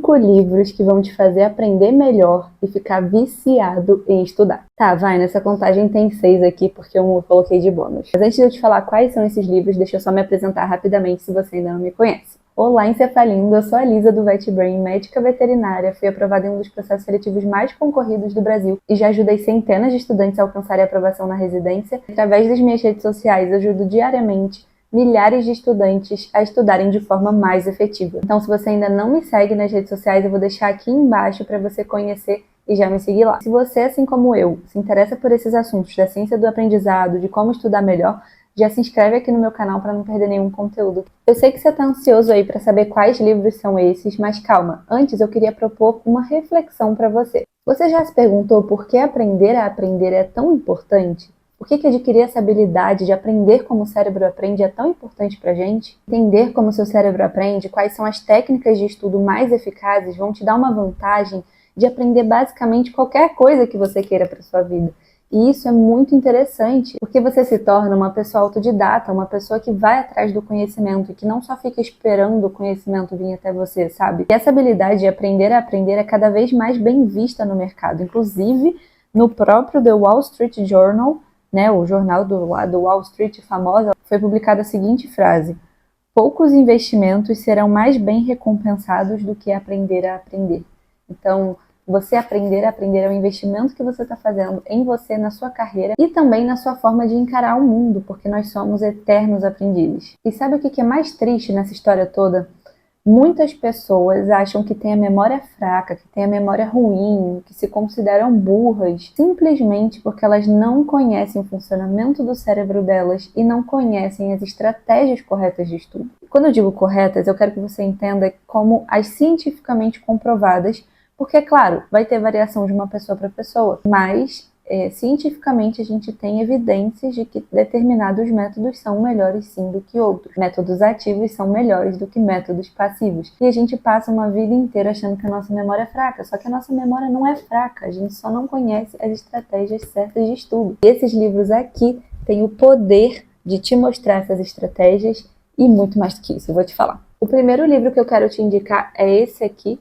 5 livros que vão te fazer aprender melhor e ficar viciado em estudar. Tá, vai, nessa contagem tem 6 aqui porque eu coloquei de bônus. Mas antes de eu te falar quais são esses livros, deixa eu só me apresentar rapidamente se você ainda não me conhece. Olá, Encefalindo, eu sou a Lisa do VetBrain, médica veterinária, fui aprovada em um dos processos seletivos mais concorridos do Brasil e já ajudei centenas de estudantes a alcançarem a aprovação na residência. Através das minhas redes sociais, eu ajudo diariamente milhares de estudantes a estudarem de forma mais efetiva. Então, se você ainda não me segue nas redes sociais, eu vou deixar aqui embaixo para você conhecer e já me seguir lá. Se você, assim como eu, se interessa por esses assuntos da ciência do aprendizado, de como estudar melhor, já se inscreve aqui no meu canal para não perder nenhum conteúdo. Eu sei que você está ansioso aí para saber quais livros são esses, mas calma, antes eu queria propor uma reflexão para você. Você já se perguntou por que aprender a aprender é tão importante? Por que adquirir essa habilidade de aprender como o cérebro aprende é tão importante para a gente? Entender como o seu cérebro aprende, quais são as técnicas de estudo mais eficazes, vão te dar uma vantagem de aprender basicamente qualquer coisa que você queira para sua vida. E isso é muito interessante, porque você se torna uma pessoa autodidata, uma pessoa que vai atrás do conhecimento e que não só fica esperando o conhecimento vir até você, sabe? E essa habilidade de aprender a aprender é cada vez mais bem vista no mercado. Inclusive, no próprio The Wall Street Journal, né, o jornal do Wall Street famosa, foi publicada a seguinte frase: poucos investimentos serão mais bem recompensados do que aprender a aprender. Então, você aprender a aprender é o investimento que você está fazendo em você, na sua carreira e também na sua forma de encarar o mundo, porque nós somos eternos aprendizes. E sabe o que é mais triste nessa história toda? Muitas pessoas acham que têm a memória fraca, que têm a memória ruim, que se consideram burras, simplesmente porque elas não conhecem o funcionamento do cérebro delas e não conhecem as estratégias corretas de estudo. Quando eu digo corretas, eu quero que você entenda como as cientificamente comprovadas, porque, claro, vai ter variação de uma pessoa para pessoa, mas cientificamente a gente tem evidências de que determinados métodos são melhores sim do que outros. Métodos ativos são melhores do que métodos passivos. E a gente passa uma vida inteira achando que a nossa memória é fraca, só que a nossa memória não é fraca, a gente só não conhece as estratégias certas de estudo. E esses livros aqui têm o poder de te mostrar essas estratégias e muito mais do que isso, eu vou te falar. O primeiro livro que eu quero te indicar é esse aqui,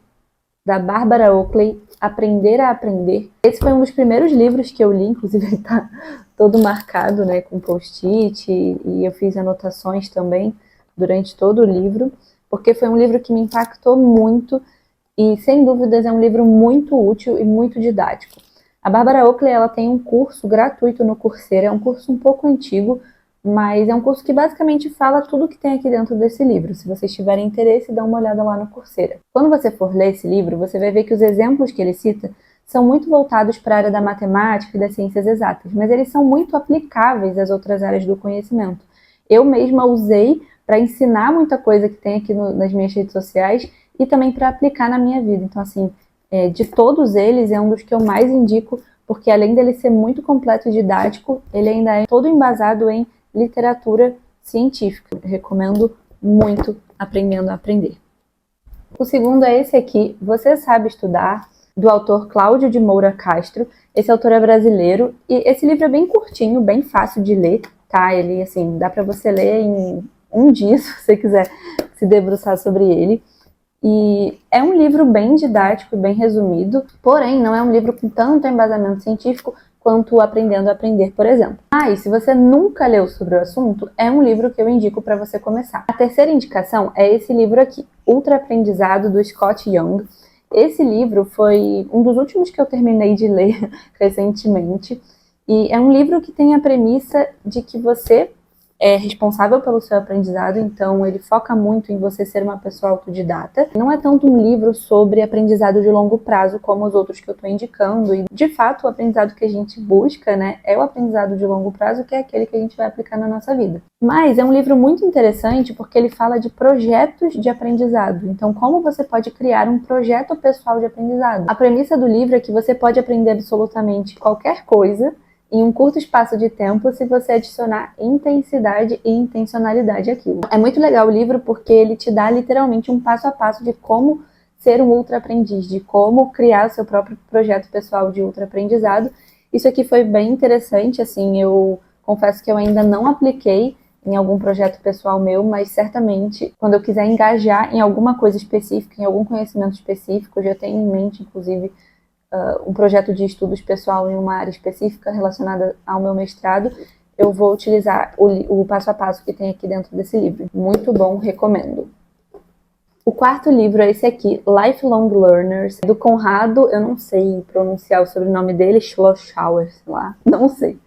da Barbara Oakley, Aprender a Aprender. Esse foi um dos primeiros livros que eu li, inclusive ele tá todo marcado, né, com post-it, e eu fiz anotações também durante todo o livro, porque foi um livro que me impactou muito e, sem dúvidas, é um livro muito útil e muito didático. A Barbara Oakley, ela tem um curso gratuito no Coursera, é um curso um pouco antigo, mas é um curso que basicamente fala tudo que tem aqui dentro desse livro. Se vocês tiverem interesse, dá uma olhada lá no Coursera. Quando você for ler esse livro, você vai ver que os exemplos que ele cita são muito voltados para a área da matemática e das ciências exatas, mas eles são muito aplicáveis às outras áreas do conhecimento. Eu mesma usei para ensinar muita coisa que tem aqui nas minhas redes sociais e também para aplicar na minha vida. Então, assim, de todos eles, é um dos que eu mais indico, porque além dele ser muito completo e didático, ele ainda é todo embasado em literatura científica. Eu recomendo muito Aprendendo a Aprender. O segundo é esse aqui, Você Sabe Estudar, do autor Cláudio de Moura Castro. Esse autor é brasileiro e esse livro é bem curtinho, bem fácil de ler, tá? Ele, assim, dá para você ler em um dia, se você quiser se debruçar sobre ele. E é um livro bem didático, bem resumido, porém não é um livro com tanto embasamento científico quanto Aprendendo a Aprender, por exemplo. E se você nunca leu sobre o assunto, é um livro que eu indico para você começar. A terceira indicação é esse livro aqui, Ultra Aprendizado, do Scott Young. Esse livro foi um dos últimos que eu terminei de ler recentemente, e é um livro que tem a premissa de que você é responsável pelo seu aprendizado, então ele foca muito em você ser uma pessoa autodidata. Não é tanto um livro sobre aprendizado de longo prazo como os outros que eu estou indicando, e de fato o aprendizado que a gente busca, né, é o aprendizado de longo prazo, que é aquele que a gente vai aplicar na nossa vida. Mas é um livro muito interessante porque ele fala de projetos de aprendizado, então como você pode criar um projeto pessoal de aprendizado. A premissa do livro é que você pode aprender absolutamente qualquer coisa em um curto espaço de tempo, se você adicionar intensidade e intencionalidade àquilo. É muito legal o livro porque ele te dá literalmente um passo a passo de como ser um ultra aprendiz, de como criar o seu próprio projeto pessoal de ultra aprendizado. Isso aqui foi bem interessante, assim, eu confesso que eu ainda não apliquei em algum projeto pessoal meu, mas certamente quando eu quiser engajar em alguma coisa específica, em algum conhecimento específico, eu já tenho em mente, inclusive, um projeto de estudos pessoal em uma área específica relacionada ao meu mestrado, eu vou utilizar o passo a passo que tem aqui dentro desse livro. Muito bom, recomendo. O quarto livro é esse aqui, Lifelong Learners, do Conrado, eu não sei pronunciar o sobrenome dele, Schlossauer, sei lá, não sei.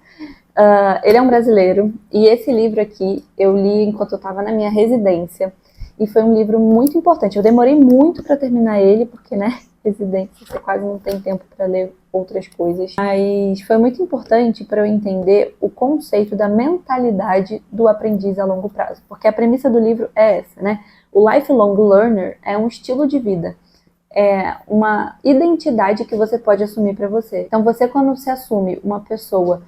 Ele é um brasileiro, e esse livro aqui eu li enquanto eu estava na minha residência, e foi um livro muito importante. Eu demorei muito para terminar ele, porque, né, residência, você quase não tem tempo para ler outras coisas. Mas foi muito importante para eu entender o conceito da mentalidade do aprendiz a longo prazo. Porque a premissa do livro é essa, né? O lifelong learner é um estilo de vida. É uma identidade que você pode assumir para você. Então, você, quando se assume uma pessoa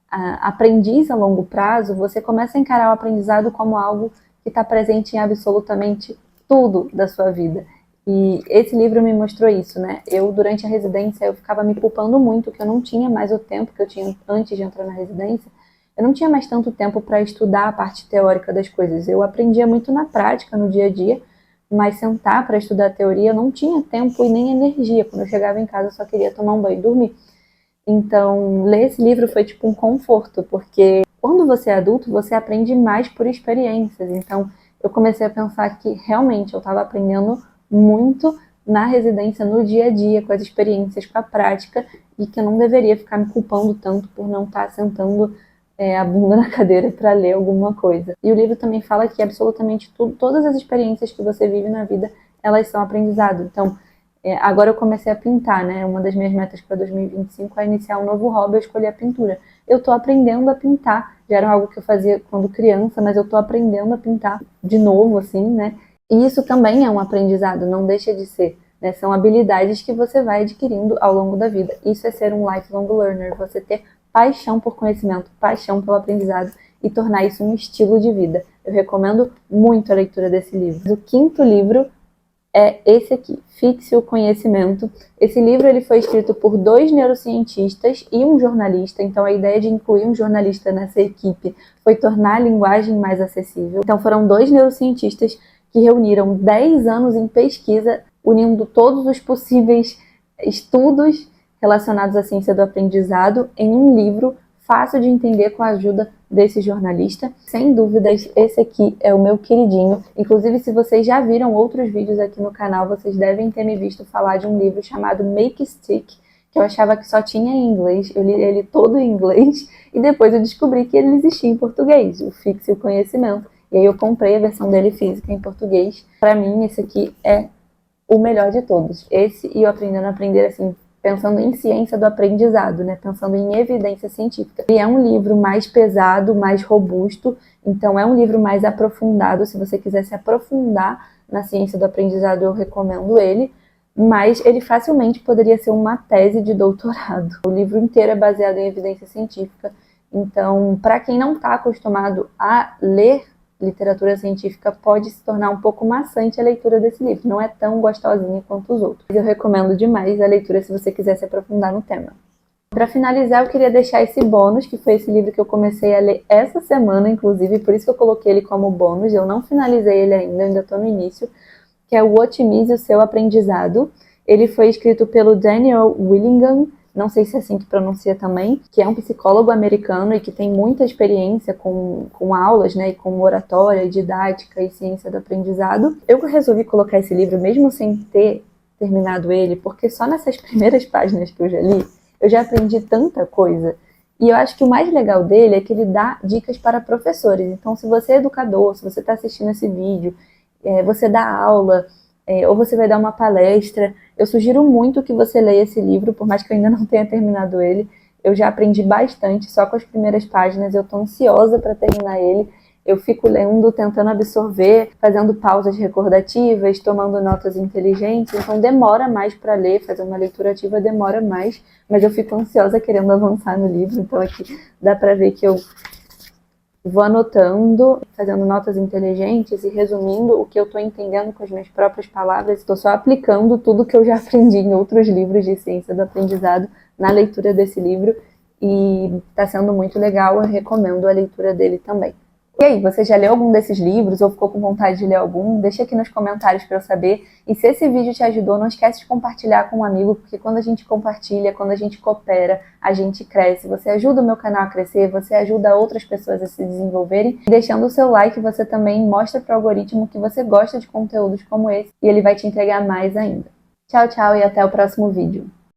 aprendiz a longo prazo, você começa a encarar o aprendizado como algo que está presente em absolutamente tudo da sua vida. E esse livro me mostrou isso, né? Eu, durante a residência, eu ficava me culpando muito, que eu não tinha mais o tempo que eu tinha antes de entrar na residência. Eu não tinha mais tanto tempo para estudar a parte teórica das coisas. Eu aprendia muito na prática, no dia a dia, mas sentar para estudar a teoria eu não tinha tempo e nem energia. Quando eu chegava em casa, eu só queria tomar um banho e dormir. Então, ler esse livro foi tipo um conforto, porque quando você é adulto, você aprende mais por experiências. Então, eu comecei a pensar que realmente eu estava aprendendo muito na residência, no dia a dia, com as experiências, com a prática, e que eu não deveria ficar me culpando tanto por não estar sentando a bunda na cadeira para ler alguma coisa. E o livro também fala que absolutamente tudo, todas as experiências que você vive na vida, elas são aprendizado. Então, agora eu comecei a pintar, né? Uma das minhas metas para 2025 é iniciar um novo hobby, eu escolhi a pintura. Eu estou aprendendo a pintar, já era algo que eu fazia quando criança, mas eu estou aprendendo a pintar de novo, assim, né? E isso também é um aprendizado, não deixa de ser, né? São habilidades que você vai adquirindo ao longo da vida. Isso é ser um lifelong learner, você ter paixão por conhecimento, paixão pelo aprendizado e tornar isso um estilo de vida. Eu recomendo muito a leitura desse livro. O quinto livro é esse aqui, Fixe o Conhecimento. Esse livro ele foi escrito por 2 neurocientistas e um jornalista, então a ideia de incluir um jornalista nessa equipe foi tornar a linguagem mais acessível. Então foram 2 neurocientistas que reuniram 10 anos em pesquisa, unindo todos os possíveis estudos relacionados à ciência do aprendizado em um livro fácil de entender com a ajuda desse jornalista. Sem dúvidas, esse aqui é o meu queridinho. Inclusive, se vocês já viram outros vídeos aqui no canal, vocês devem ter me visto falar de um livro chamado Make Stick, que eu achava que só tinha em inglês. Eu li ele todo em inglês e depois eu descobri que ele existia em português, o Fixe o Conhecimento. E aí eu comprei a versão dele física em português. Para mim, esse aqui é o melhor de todos. Esse e o Aprendendo a Aprender, assim, pensando em ciência do aprendizado, né? Pensando em evidência científica. Ele é um livro mais pesado, mais robusto, então é um livro mais aprofundado. Se você quiser se aprofundar na ciência do aprendizado, eu recomendo ele, mas ele facilmente poderia ser uma tese de doutorado. O livro inteiro é baseado em evidência científica, então, para quem não está acostumado a ler literatura científica, pode se tornar um pouco maçante a leitura desse livro. Não é tão gostosinha quanto os outros. Eu recomendo demais a leitura se você quiser se aprofundar no tema. Para finalizar, eu queria deixar esse bônus, que foi esse livro que eu comecei a ler essa semana, inclusive, por isso que eu coloquei ele como bônus. Eu não finalizei ele ainda, eu ainda estou no início, que é o Otimize o Seu Aprendizado. Ele foi escrito pelo Daniel Willingham, não sei se é assim que pronuncia também, que é um psicólogo americano e que tem muita experiência com aulas, né, e com oratória, didática e ciência do aprendizado. Eu resolvi colocar esse livro mesmo sem ter terminado ele, porque só nessas primeiras páginas que eu já li, eu já aprendi tanta coisa. E eu acho que o mais legal dele é que ele dá dicas para professores. Então, se você é educador, se você está assistindo esse vídeo, você dá aula, ou você vai dar uma palestra, eu sugiro muito que você leia esse livro, por mais que eu ainda não tenha terminado ele. Eu já aprendi bastante só com as primeiras páginas, eu estou ansiosa para terminar ele. Eu fico lendo, tentando absorver, fazendo pausas recordativas, tomando notas inteligentes, então demora mais para ler, fazer uma leitura ativa demora mais, mas eu fico ansiosa querendo avançar no livro, então aqui dá para ver que eu vou anotando, fazendo notas inteligentes e resumindo o que eu estou entendendo com as minhas próprias palavras. Estou só aplicando tudo que eu já aprendi em outros livros de ciência do aprendizado na leitura desse livro e está sendo muito legal, eu recomendo a leitura dele também. E aí, você já leu algum desses livros ou ficou com vontade de ler algum? Deixa aqui nos comentários para eu saber. E se esse vídeo te ajudou, não esquece de compartilhar com um amigo, porque quando a gente compartilha, quando a gente coopera, a gente cresce. Você ajuda o meu canal a crescer, você ajuda outras pessoas a se desenvolverem. E deixando o seu like, você também mostra para o algoritmo que você gosta de conteúdos como esse e ele vai te entregar mais ainda. Tchau, tchau e até o próximo vídeo.